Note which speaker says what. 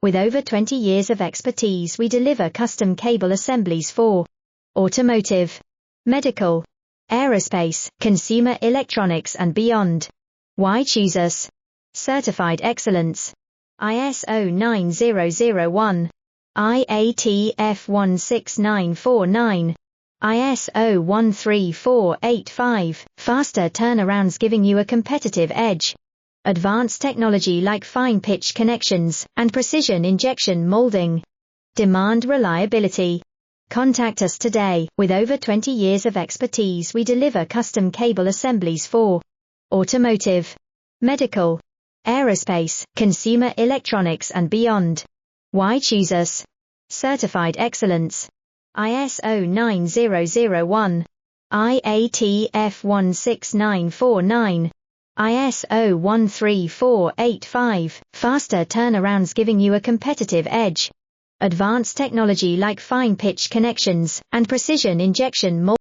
Speaker 1: With over 20 years of expertise, we deliver custom cable assemblies for automotive, medical, aerospace, consumer electronics and beyond. Why choose us? Certified excellence. ISO 9001, IATF 16949, ISO 13485, faster turnarounds giving you a competitive edge. Advanced technology like fine-pitch connections and precision injection molding. Demand reliability. Contact us today. With over 20 years of expertise, we deliver custom cable assemblies for automotive, medical, aerospace, consumer electronics and beyond. Why choose us? Certified excellence. ISO 9001, IATF 16949, ISO 13485, faster turnarounds giving you a competitive edge. Advanced technology like fine-pitch connections and precision injection molding.